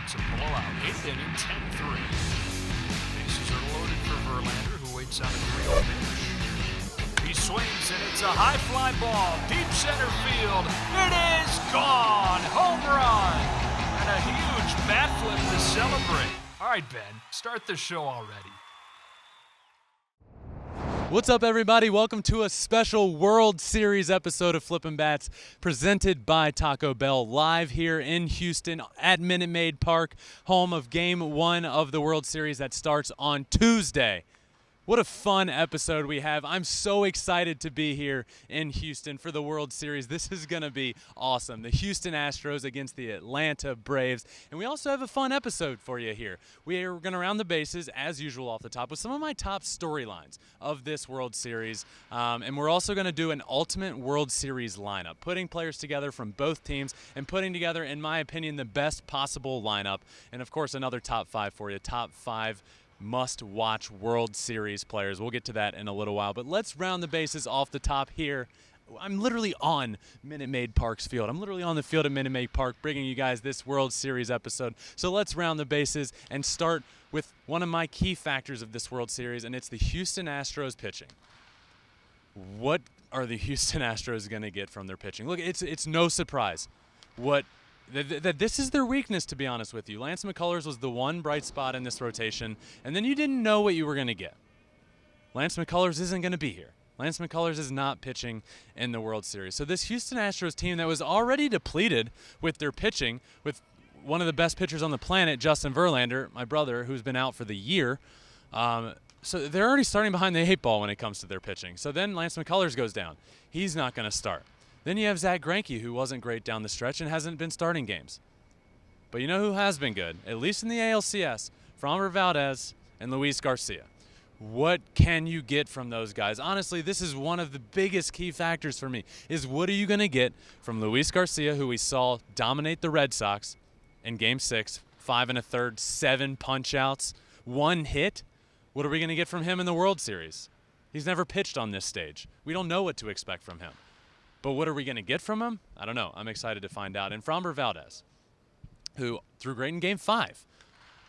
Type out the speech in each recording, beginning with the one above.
It's a blowout. 8th inning, 10-3. Bases are loaded for Verlander, who waits on a 3-0 pitch. He swings, and it's a high fly ball. Deep center field. It is gone. Home run. And a huge bat flip to celebrate. All right, Ben, start the show already. What's up, everybody? Welcome to a special World Series episode of Flippin Bats presented by Taco Bell, live here in Houston at Minute Maid Park, home of Game 1 of the World Series that starts on Tuesday. What a fun episode we have. I'm so excited to be here in Houston for the World Series. This is going to be awesome. The Houston Astros against the Atlanta Braves. And we also have a fun episode for you here. We are going to round the bases, as usual, off the top with some of my top storylines of this World Series. And we're also going to do an Ultimate World Series lineup, putting players together from both teams and putting together, in my opinion, the best possible lineup. And, of course, another top 5 for you, top 5 must-watch World Series players. We'll get to that in a little while, but let's round the bases off the top here. I'm literally on Minute Maid Park's field. I'm literally on the field at Minute Maid Park bringing you guys this World Series episode. So let's round the bases and start with one of my key factors of this World Series, and it's the Houston Astros pitching. What are the Houston Astros going to get from their pitching? Look, it's no surprise that this is their weakness, to be honest with you. Lance McCullers was the one bright spot in this rotation, and then you didn't know what you were going to get. Lance McCullers isn't going to be here. Lance McCullers is not pitching in the World Series. So this Houston Astros team that was already depleted with their pitching, with one of the best pitchers on the planet, Justin Verlander, my brother, who's been out for the year, so they're already starting behind the 8 ball when it comes to their pitching. So then Lance McCullers goes down. He's not going to start. Then you have Zach Greinke, who wasn't great down the stretch and hasn't been starting games. But you know who has been good, at least in the ALCS? Framber Valdez and Luis Garcia. What can you get from those guys? Honestly, this is one of the biggest key factors for me, is what are you going to get from Luis Garcia, who we saw dominate the Red Sox in Game 6, 5 1/3, 7 punch-outs, 1 hit? What are we going to get from him in the World Series? He's never pitched on this stage. We don't know what to expect from him. But what are we going to get from him? I don't know. I'm excited to find out. And Framber Valdez, who threw great in Game 5.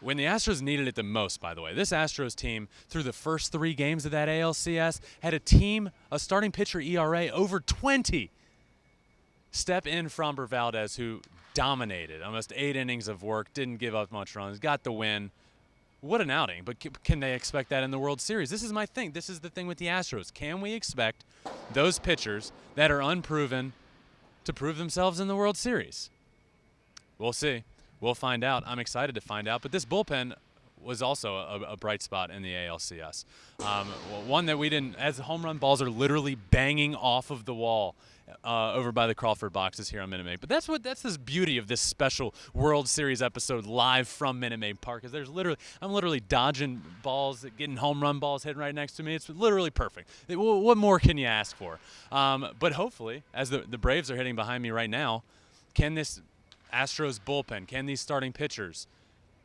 When the Astros needed it the most, by the way, this Astros team, through the first 3 games of that ALCS, had a starting pitcher ERA over 20. Step in Framber Valdez, who dominated. Almost 8 innings of work, didn't give up much runs, got the win. What an outing, but can they expect that in the World Series? This is my thing. This is the thing with the Astros. Can we expect those pitchers that are unproven to prove themselves in the World Series? We'll see. We'll find out. I'm excited to find out. But this bullpen was also a bright spot in the ALCS. One that we didn't, as home run balls are literally banging off of the wall over by the Crawford boxes here on Minute Maid. But that's this beauty of this special World Series episode live from Minute Maid Park. Is I'm literally dodging balls, getting home run balls hitting right next to me. It's literally perfect. What more can you ask for? But hopefully, as the Braves are hitting behind me right now, can this Astros bullpen, can these starting pitchers,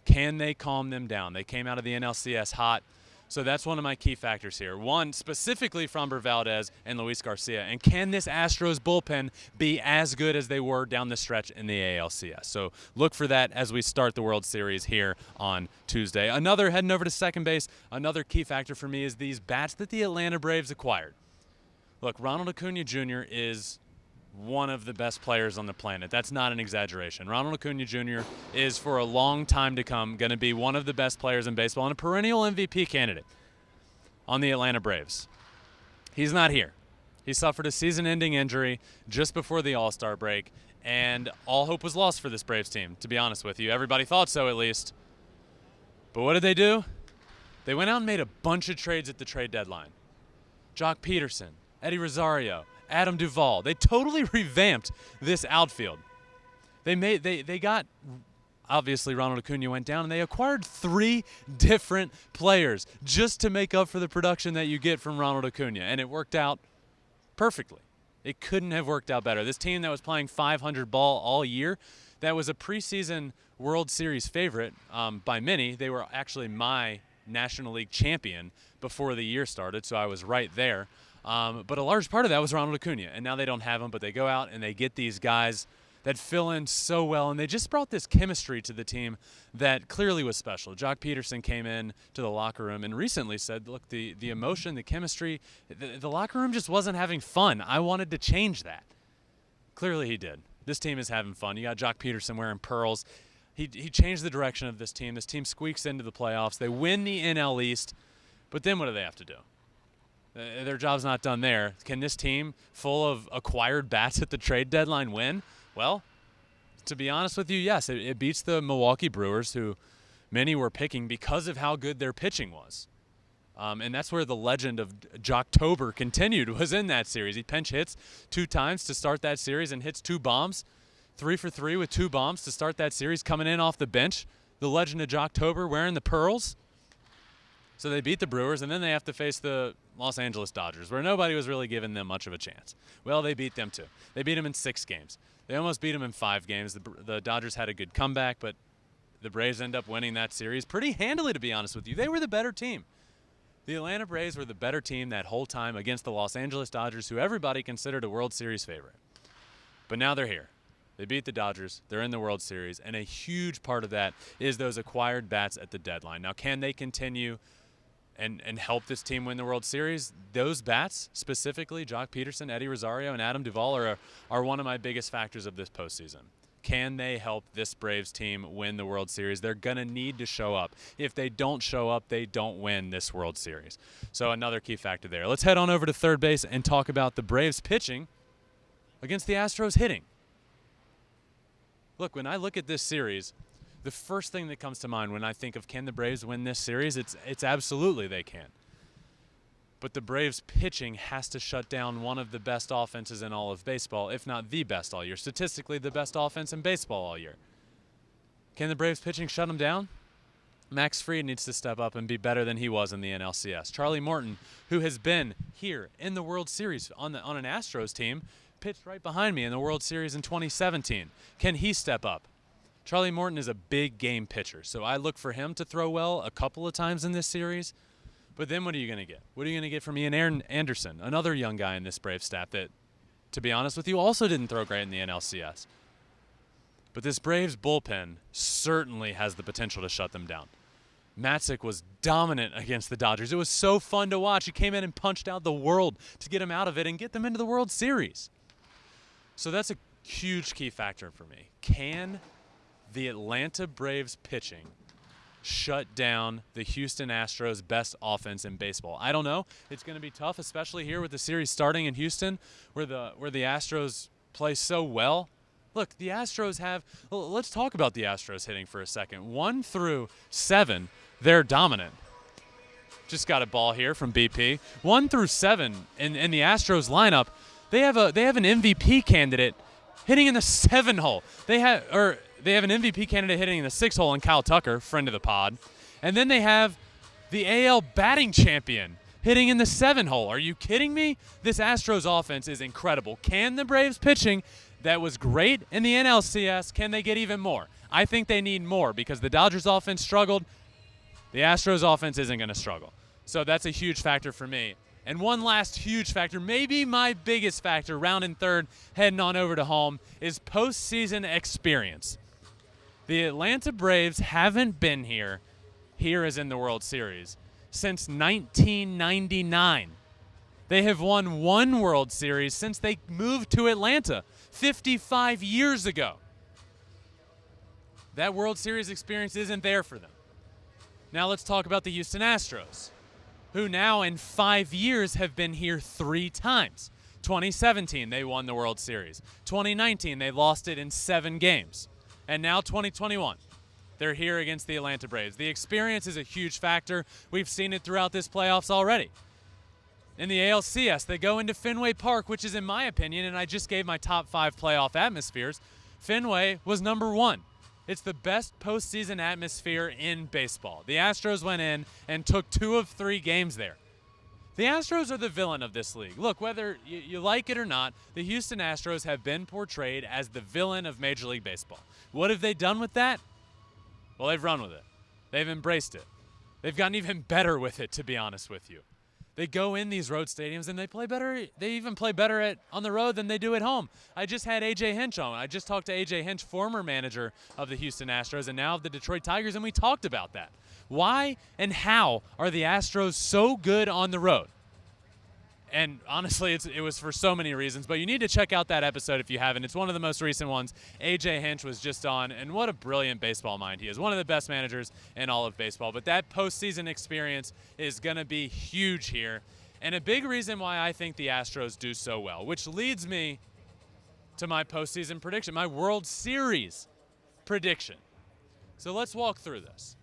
can they calm them down? They came out of the NLCS hot. So that's one of my key factors here. One, specifically Framber Valdez and Luis Garcia. And can this Astros bullpen be as good as they were down the stretch in the ALCS? So look for that as we start the World Series here on Tuesday. Heading over to second base, another key factor for me is these bats that the Atlanta Braves acquired. Look, Ronald Acuna Jr. is one of the best players on the planet. That's not an exaggeration. Ronald Acuna Jr. is, for a long time to come, going to be one of the best players in baseball and a perennial MVP candidate on the Atlanta Braves. He's not here. He suffered a season-ending injury just before the All-Star break, and all hope was lost for this Braves team, to be honest with you. Everybody thought so, at least. But what did they do? They went out and made a bunch of trades at the trade deadline. Jock Peterson, Eddie Rosario, Adam Duvall. They totally revamped this outfield. They got, obviously Ronald Acuna went down, and they acquired 3 different players just to make up for the production that you get from Ronald Acuna, and it worked out perfectly. It couldn't have worked out better. This team that was playing 500 ball all year, that was a preseason World Series favorite by many. They were actually my National League champion before the year started, so I was right there. But a large part of that was Ronald Acuna, and now they don't have him, but they go out and they get these guys that fill in so well, and they just brought this chemistry to the team that clearly was special. Jock Peterson came in to the locker room and recently said, look, the emotion, the chemistry, the locker room just wasn't having fun. I wanted to change that. Clearly he did. This team is having fun. You got Jock Peterson wearing pearls. He changed the direction of this team. This team squeaks into the playoffs. They win the NL East, but then what do they have to do? Their job's not done there. Can this team full of acquired bats at the trade deadline win? Well, to be honest with you, yes, it beats the Milwaukee Brewers, who many were picking because of how good their pitching was. And that's where the legend of Jocktober continued, was in that series. He pinch hits 2 times to start that series and hits 2 bombs. 3 for 3 with 2 bombs to start that series, coming in off the bench. The legend of Jocktober wearing the pearls. So they beat the Brewers, and then they have to face the Los Angeles Dodgers, where nobody was really giving them much of a chance. Well, they beat them too. They beat them in 6 games. They almost beat them in 5 games. The Dodgers had a good comeback, but the Braves end up winning that series pretty handily, to be honest with you. They were the better team. The Atlanta Braves were the better team that whole time against the Los Angeles Dodgers, who everybody considered a World Series favorite. But now they're here. They beat the Dodgers. They're in the World Series, and a huge part of that is those acquired bats at the deadline. Now, can they continue and help this team win the World Series? Those bats, specifically Jock Peterson, Eddie Rosario, and Adam Duvall, are one of my biggest factors of this postseason. Can they help this Braves team win the World Series? They're going to need to show up. If they don't show up, they don't win this World Series. So another key factor there. Let's head on over to third base and talk about the Braves pitching against the Astros hitting. Look, when I look at this series, the first thing that comes to mind when I think of can the Braves win this series, it's absolutely they can. But the Braves pitching has to shut down one of the best offenses in all of baseball, if not the best all year. Statistically, the best offense in baseball all year. Can the Braves pitching shut them down? Max Fried needs to step up and be better than he was in the NLCS. Charlie Morton, who has been here in the World Series on an Astros team, pitched right behind me in the World Series in 2017. Can he step up? Charlie Morton is a big game pitcher, so I look for him to throw well a couple of times in this series. But then what are you going to get? What are you going to get from Ian Anderson, another young guy in this Braves staff that, to be honest with you, also didn't throw great in the NLCS? But this Braves bullpen certainly has the potential to shut them down. Matzik was dominant against the Dodgers. It was so fun to watch. He came in and punched out the world to get them out of it and get them into the World Series. So that's a huge key factor for me. Can the Atlanta Braves pitching shut down the Houston Astros' best offense in baseball? I don't know. It's going to be tough, especially here with the series starting in Houston, where the Astros play so well. Look, the Astros have – let's talk about the Astros hitting for a second. 1 through 7, they're dominant. Just got a ball here from BP. 1 through 7 in the Astros lineup, they have an MVP candidate hitting in the 7 hole. They have an MVP candidate hitting in the 6 hole in Kyle Tucker, friend of the pod. And then they have the AL batting champion hitting in the 7 hole. Are you kidding me? This Astros offense is incredible. Can the Braves pitching that was great in the NLCS, can they get even more? I think they need more because the Dodgers offense struggled. The Astros offense isn't going to struggle. So that's a huge factor for me. And one last huge factor, maybe my biggest factor, rounding third, heading on over to home, is postseason experience. The Atlanta Braves haven't been here as in the World Series, since 1999. They have won 1 World Series since they moved to Atlanta 55 years ago. That World Series experience isn't there for them. Now let's talk about the Houston Astros, who now in 5 years have been here 3 times. 2017, they won the World Series. 2019, they lost it in 7 games. And now 2021, they're here against the Atlanta Braves. The experience is a huge factor. We've seen it throughout this playoffs already. In the ALCS, they go into Fenway Park, which is, in my opinion, and I just gave my top 5 playoff atmospheres, Fenway was number 1. It's the best postseason atmosphere in baseball. The Astros went in and took 2 of 3 games there. The Astros are the villain of this league. Look, whether you like it or not, the Houston Astros have been portrayed as the villain of Major League Baseball. What have they done with that? Well, they've run with it. They've embraced it. They've gotten even better with it, to be honest with you. They go in these road stadiums and they play better. They even play better on the road than they do at home. I just had A.J. Hinch on. I just talked to A.J. Hinch, former manager of the Houston Astros and now of the Detroit Tigers, and we talked about that. Why and how are the Astros so good on the road? And honestly, it was for so many reasons, but you need to check out that episode if you haven't. It's one of the most recent ones. A.J. Hinch was just on, and what a brilliant baseball mind he is. One of the best managers in all of baseball. But that postseason experience is going to be huge here, and a big reason why I think the Astros do so well, which leads me to my postseason prediction, my World Series prediction. So let's walk through this.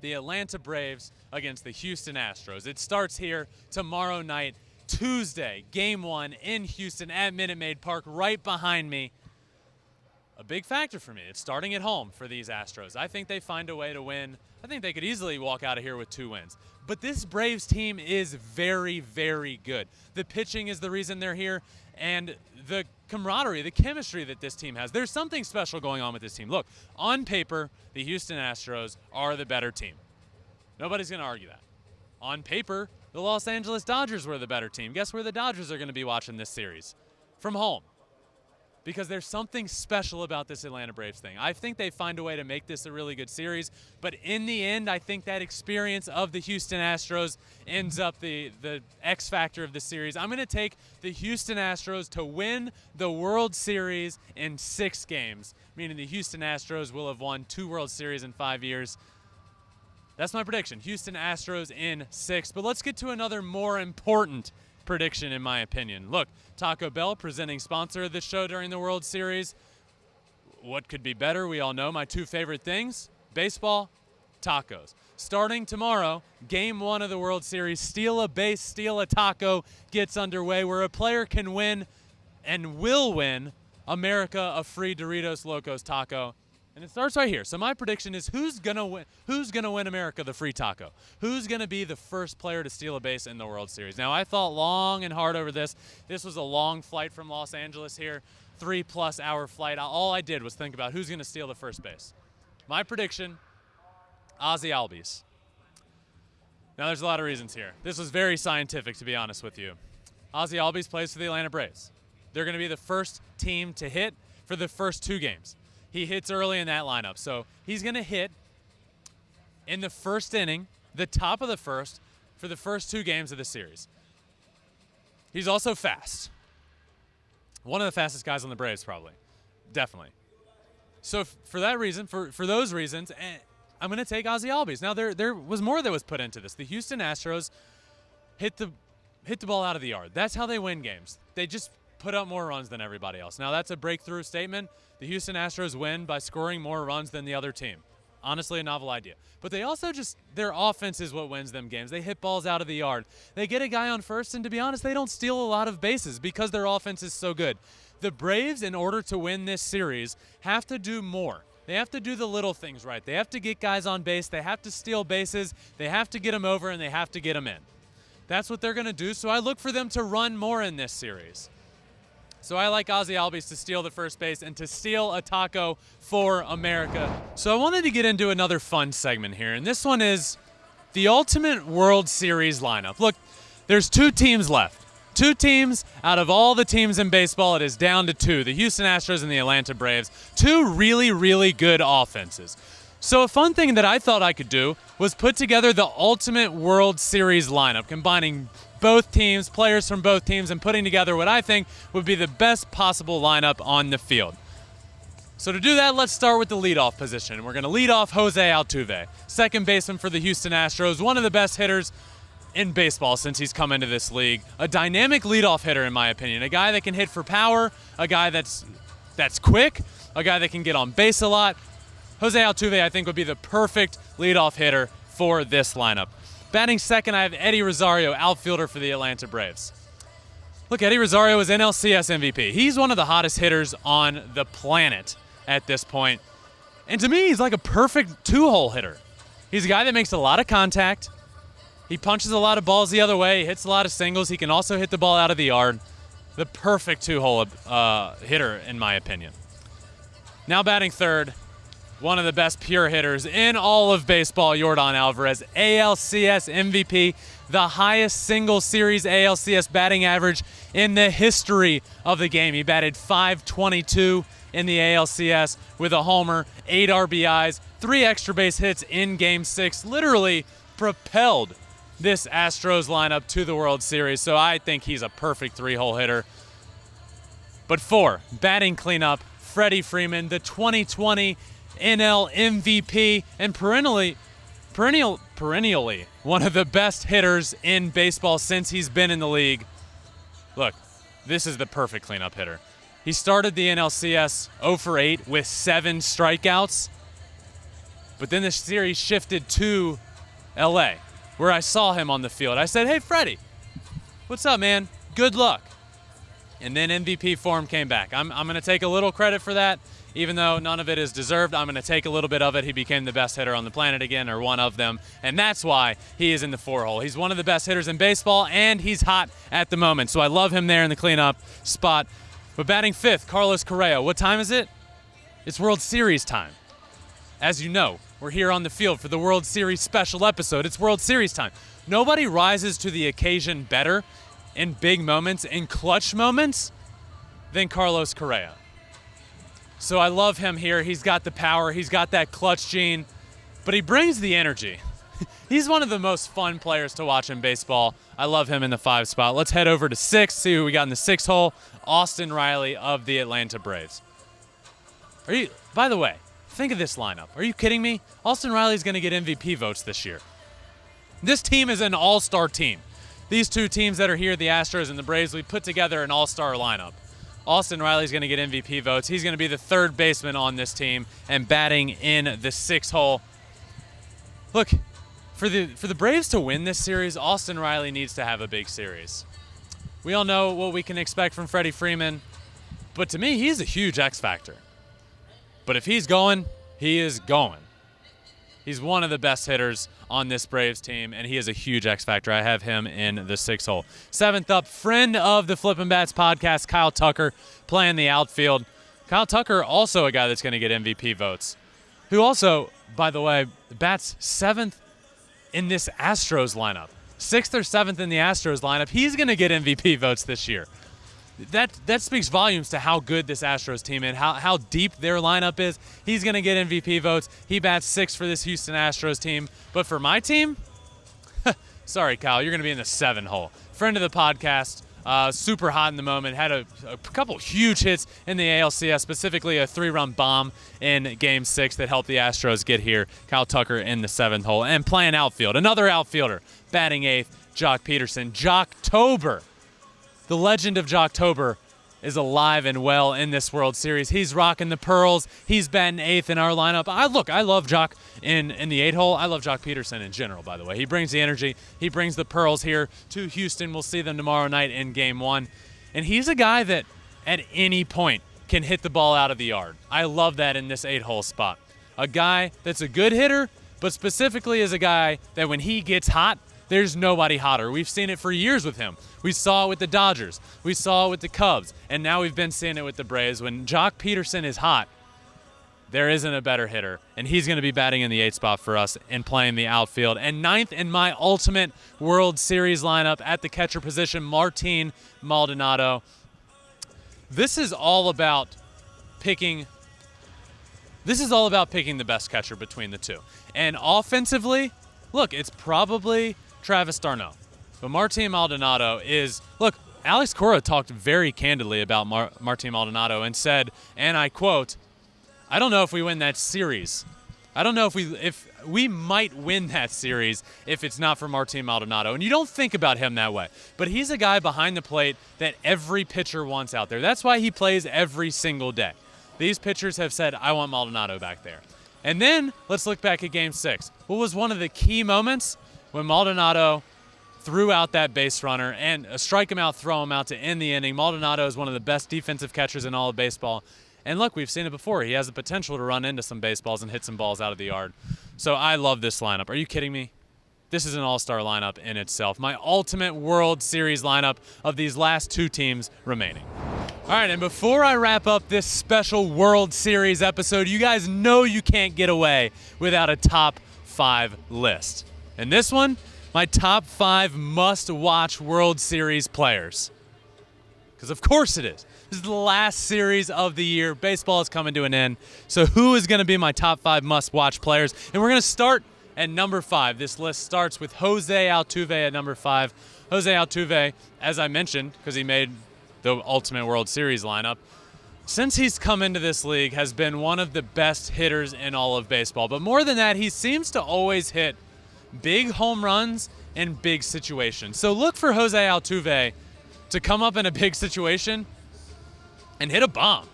The Atlanta Braves against the Houston Astros. It starts here tomorrow night, Tuesday, Game 1 in Houston at Minute Maid Park, right behind me. A big factor for me. It's starting at home for these Astros. I think they find a way to win. I think they could easily walk out of here with 2 wins. But this Braves team is very, very good. The pitching is the reason they're here, and the camaraderie, the chemistry that this team has. There's something special going on with this team. Look, on paper, the Houston Astros are the better team. Nobody's going to argue that. On paper, the Los Angeles Dodgers were the better team. Guess where the Dodgers are going to be watching this series? From home. Because there's something special about this Atlanta Braves thing. I think they find a way to make this a really good series, but in the end, I think that experience of the Houston Astros ends up the X factor of the series. I'm going to take the Houston Astros to win the World Series in 6 games, meaning the Houston Astros will have won 2 World Series in 5 years. That's my prediction, Houston Astros in 6. But let's get to another more important prediction, in my opinion. Look, Taco Bell, presenting sponsor of this show during the World Series. What could be better? We all know my 2 favorite things, baseball, tacos. Starting tomorrow, Game 1 of the World Series, STEALA base, STEALA taco gets underway, where a player can win and will win America a free Doritos Locos taco. And it starts right here. So my prediction is who's gonna win? Who's gonna win America the free taco? Who's gonna be the first player to steal a base in the World Series? Now I thought long and hard over this. This was a long flight from Los Angeles here, 3+ hour flight. All I did was think about who's gonna steal the first base. My prediction: OZZIE ALBIES. Now there's a lot of reasons here. This was very scientific, to be honest with you. OZZIE ALBIES plays for the Atlanta Braves. They're gonna be the first team to hit for the first 2 games. He hits early in that lineup. So he's going to hit in the first inning, the top of the first, for the first 2 games of the series. He's also fast. One of the fastest guys on the Braves, probably. Definitely. So for that reason, for those reasons, I'm going to take OZZIE ALBIES. Now, there was more that was put into this. The Houston Astros hit the ball out of the yard. That's how they win games. They just put up more runs than everybody else. Now, that's a breakthrough statement. The Houston Astros win by scoring more runs than the other team. Honestly, a novel idea. But they also their offense is what wins them games. They hit balls out of the yard. They get a guy on first, and to be honest, they don't steal a lot of bases because their offense is so good. The Braves, in order to win this series, have to do more. They have to do the little things right. They have to get guys on base. They have to steal bases. They have to get them over, and they have to get them in. That's what they're going to do, so I look for them to run more in this series. So I like OZZIE ALBIES to steal the first base and to steal a taco for America. So I wanted to get into another fun segment here, and this one is the ultimate World Series lineup. Look, there's 2 teams left. 2 teams out of all the teams in baseball. It is down to 2, the Houston Astros and the Atlanta Braves. 2 really, really good offenses. So a fun thing that I thought I could do was put together the ultimate World Series lineup, combining both teams, players from both teams, and putting together what I think would be the best possible lineup on the field. So to do that, let's start with the leadoff position. We're going to lead off Jose Altuve, second baseman for the Houston Astros, one of the best hitters in baseball since he's come into this league. A dynamic leadoff hitter, in my opinion. A guy that can hit for power, a guy that's quick, a guy that can get on base a lot. Jose Altuve, I think, would be the perfect leadoff hitter for this lineup. Batting second, I have Eddie Rosario, outfielder for the Atlanta Braves. Look, Eddie Rosario is NLCS MVP. He's one of the hottest hitters on the planet at this point. And to me, he's like a perfect 2-hole hitter. He's a guy that makes a lot of contact. He punches a lot of balls the other way. He hits a lot of singles. He can also hit the ball out of the yard. The perfect 2-hole hitter, in my opinion. Now batting third, one of the best pure hitters in all of baseball, Yordan Alvarez, ALCS MVP, the highest single series ALCS batting average in the history of the game. He batted .522 in the ALCS with a homer, 8 RBIs, 3 extra base hits in Game 6, literally propelled this Astros lineup to the World Series. So I think he's a perfect 3-hole hitter. But 4, batting cleanup, Freddie Freeman, the 2020 NL MVP and perennially one of the best hitters in baseball since he's been in the league. Look, this is the perfect cleanup hitter. He started the NLCS 0 for 8 with 7 strikeouts, but then the series shifted to LA, where I saw him on the field. I said, hey, Freddie, what's up, man? Good luck. And then MVP form came back. I'm going to take a little credit for that. Even though none of it is deserved, I'm going to take a little bit of it. He became the best hitter on the planet again, or one of them, and that's why he is in the 4-hole. He's one of the best hitters in baseball, and he's hot at the moment. So I love him there in the cleanup spot. But batting 5th, Carlos Correa. What time is it? It's World Series time. As you know, we're here on the field for the World Series special episode. It's World Series time. Nobody rises to the occasion better in big moments, in clutch moments, than Carlos Correa. So I love him here. He's got the power. He's got that clutch gene, but he brings the energy. He's one of the most fun players to watch in baseball. I love him in the 5 spot. Let's head over to 6, see who we got in the 6 hole. Austin Riley of the Atlanta Braves. By the way, think of this lineup. Are you kidding me? Austin Riley's going to get MVP votes this year. This team is an all-star team. These two teams that are here, the Astros and the Braves, we put together an all-star lineup. Austin Riley's going to get MVP votes. He's going to be the 3rd baseman on this team and batting in the 6 hole. Look, for the Braves to win this series, Austin Riley needs to have a big series. We all know what we can expect from Freddie Freeman, but to me, he's a huge X factor. But if he's going, he is going. He's one of the best hitters on this Braves team, and he is a huge X factor. I have him in the 6 hole. 7th up, friend of the Flippin Bats podcast, Kyle Tucker, playing the outfield. Kyle Tucker, also a guy that's going to get MVP votes, who also, by the way, bats 7th in this Astros lineup. 6th or 7th in the Astros lineup. He's going to get MVP votes this year. That speaks volumes to how good this Astros team is, how deep their lineup is. He's going to get MVP votes. He bats 6th for this Houston Astros team. But for my team, sorry, Kyle, you're going to be in the 7 hole. Friend of the podcast, super hot in the moment, had a couple huge hits in the ALCS, specifically a 3-run bomb in Game 6 that helped the Astros get here. Kyle Tucker in the 7th hole. And playing outfield, another outfielder, batting 8th, Jock Peterson. Jocktober. The legend of Jocktober is alive and well in this World Series. He's rocking the pearls. He's batting 8th in our lineup. I love Jock in the 8 hole. I love Jock Peterson in general, by the way. He brings the energy. He brings the pearls here to Houston. We'll see them tomorrow night in Game 1. And he's a guy that at any point can hit the ball out of the yard. I love that in this 8 hole spot. A guy that's a good hitter, but specifically is a guy that when he gets hot, there's nobody hotter. We've seen it for years with him. We saw it with the Dodgers. We saw it with the Cubs. And now we've been seeing it with the Braves. When Jock Peterson is hot, there isn't a better hitter. And he's going to be batting in the 8th spot for us and playing the outfield. And 9th in my ultimate World Series lineup at the catcher position, Martin Maldonado. This is all about picking the best catcher between the two. And offensively, look, it's probably Travis d'Arnaud. But Martin Maldonado is, look, Alex Cora talked very candidly about Martin Maldonado and said, and I quote, I don't know if we win that series. I don't know if we might win that series if it's not for Martin Maldonado. And you don't think about him that way. But he's a guy behind the plate that every pitcher wants out there. That's why he plays every single day. These pitchers have said, I want Maldonado back there. And then let's look back at Game 6. What was one of the key moments? When Maldonado threw out that base runner and strike him out, throw him out to end the inning. Maldonado is one of the best defensive catchers in all of baseball. And look, we've seen it before. He has the potential to run into some baseballs and hit some balls out of the yard. So I love this lineup. Are you kidding me? This is an all-star lineup in itself. My ultimate World Series lineup of these last 2 teams remaining. All right, and before I wrap up this special World Series episode, you guys know you can't get away without a top 5 list. And this one, my top 5 must-watch World Series players. Because of course it is. This is the last series of the year. Baseball is coming to an end. So who is going to be my top 5 must-watch players? And we're going to start at number 5. This list starts with Jose Altuve at number 5. Jose Altuve, as I mentioned, because he made the Ultimate World Series lineup, since he's come into this league, has been one of the best hitters in all of baseball. But more than that, he seems to always hit big home runs in big situations. So look for Jose Altuve to come up in a big situation and hit a bomb.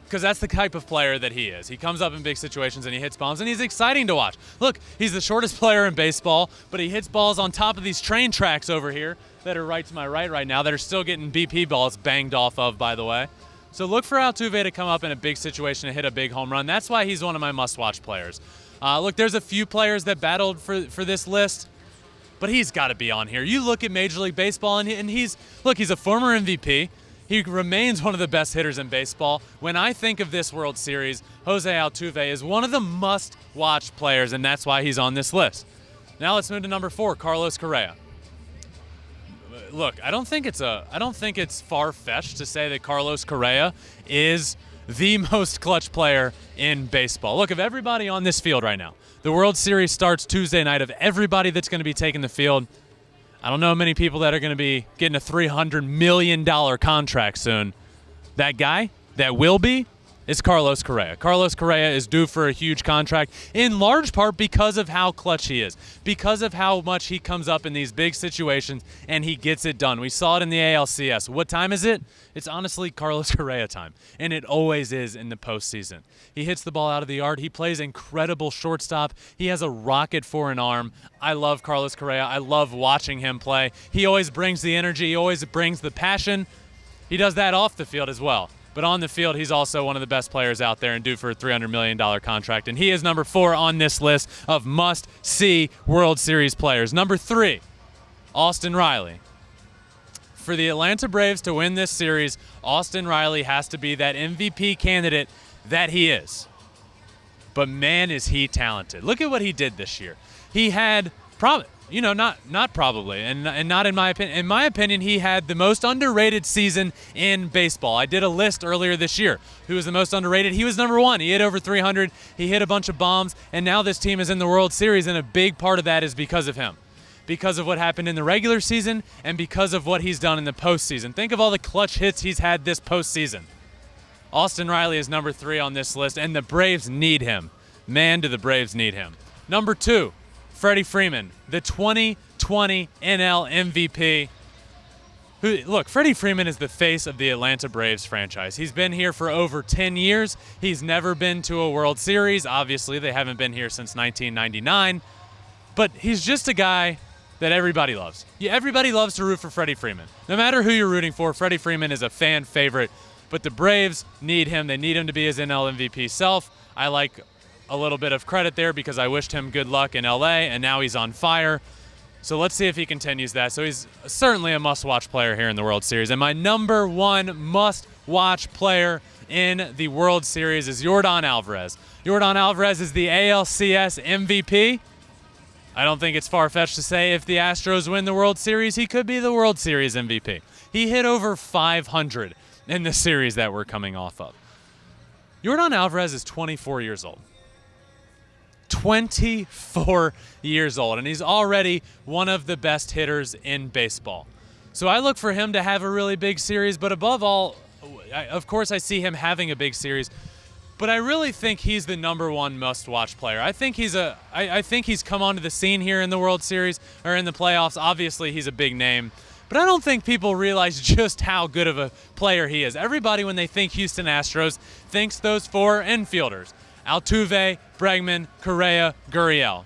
Because that's the type of player that he is. He comes up in big situations and he hits bombs, and he's exciting to watch. Look, he's the shortest player in baseball, but he hits balls on top of these train tracks over here that are right to my right now that are still getting BP balls banged off of, by the way. So look for Altuve to come up in a big situation and hit a big home run. That's why he's one of my must-watch players. Look, there's a few players that battled for this list, but he's got to be on here. You look at Major League Baseball, and he's a former MVP. He remains one of the best hitters in baseball. When I think of this World Series, Jose Altuve is one of the must-watch players, and that's why he's on this list. Now let's move to number 4, Carlos Correa. Look, I don't think it's far-fetched to say that Carlos Correa is the most clutch player in baseball. Look, of everybody on this field right now, the World Series starts Tuesday night. Of everybody that's going to be taking the field, I don't know many people that are going to be getting a $300 million contract soon. That guy that will be is Carlos Correa. Carlos Correa is due for a huge contract, in large part because of how clutch he is, because of how much he comes up in these big situations and he gets it done. We saw it in the ALCS. What time is it? It's honestly Carlos Correa time, and it always is in the postseason. He hits the ball out of the yard. He plays incredible shortstop. He has a rocket for an arm. I love Carlos Correa. I love watching him play. He always brings the energy. He always brings the passion. He does that off the field as well. But on the field, he's also one of the best players out there and due for a $300 million contract. And he is number 4 on this list of must-see World Series players. Number 3, Austin Riley. For the Atlanta Braves to win this series, Austin Riley has to be that MVP candidate that he is. But man, is he talented. Look at what he did this year. He had, not probably, and not in my opinion. In my opinion, he had the most underrated season in baseball. I did a list earlier this year. Who was the most underrated? He was number 1. He hit over 300. He hit a bunch of bombs, and now this team is in the World Series, and a big part of that is because of him. Because of what happened in the regular season and because of what he's done in the postseason. Think of all the clutch hits he's had this postseason. Austin Riley is number 3 on this list, and the Braves need him. Man, do the Braves need him. Number 2, Freddie Freeman, the 2020 NL MVP. Look, Freddie Freeman is the face of the Atlanta Braves franchise. He's been here for over 10 years. He's never been to a World Series. Obviously, they haven't been here since 1999. But he's just a guy that everybody loves. Yeah, everybody loves to root for Freddie Freeman. No matter who you're rooting for, Freddie Freeman is a fan favorite. But the Braves need him. They need him to be his NL MVP self. I like a little bit of credit there because I wished him good luck in LA, and now he's on fire. So let's see if he continues that. So he's certainly a must-watch player here in the World Series. And my number 1 must-watch player in the World Series is Yordan Alvarez. Yordan Alvarez is the ALCS MVP. I don't think it's far-fetched to say if the Astros win the World Series, he could be the World Series MVP. He hit over 500 in the series that we're coming off of. Yordan Alvarez is 24 years old. 24 years old, and he's already one of the best hitters in baseball. So I look for him to have a really big series, but above all, of course I see him having a big series, but I really think he's the number 1 must-watch player. I think he's come onto the scene here in the World Series, or in the playoffs. Obviously, he's a big name, but I don't think people realize just how good of a player he is. Everybody, when they think Houston Astros, thinks those 4 infielders: Altuve, Bregman, Correa, Gurriel.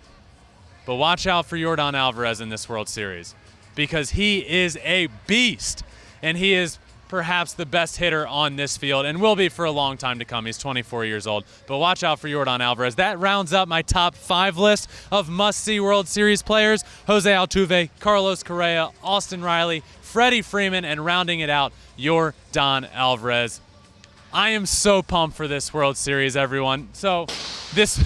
But watch out for Yordan Alvarez in this World Series because he is a beast, and he is perhaps the best hitter on this field and will be for a long time to come. He's 24 years old. But watch out for Yordan Alvarez. That rounds up my top 5 list of must-see World Series players. Jose Altuve, Carlos Correa, Austin Riley, Freddie Freeman, and rounding it out, Yordan Alvarez. I am so pumped for this World Series, everyone. So this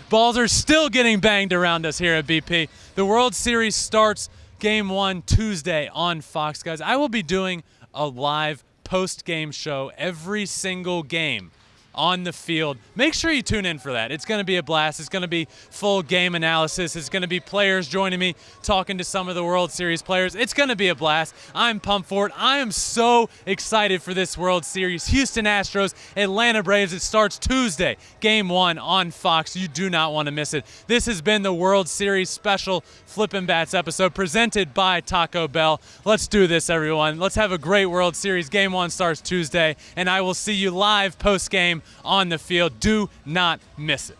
balls are still getting banged around us here at BP. The World Series starts Game 1 Tuesday on Fox, guys. I will be doing a live post-game show every single game on the field. Make sure you tune in for that. It's going to be a blast. It's going to be full game analysis. It's going to be players joining me, talking to some of the World Series players. It's going to be a blast. I'm pumped for it. I am so excited for this World Series. Houston Astros, Atlanta Braves. It starts Tuesday, Game 1 on Fox. You do not want to miss it. This has been the World Series special Flippin' Bats episode presented by Taco Bell. Let's do this, everyone. Let's have a great World Series. Game 1 starts Tuesday, and I will see you live post-game on the field. Do not miss it.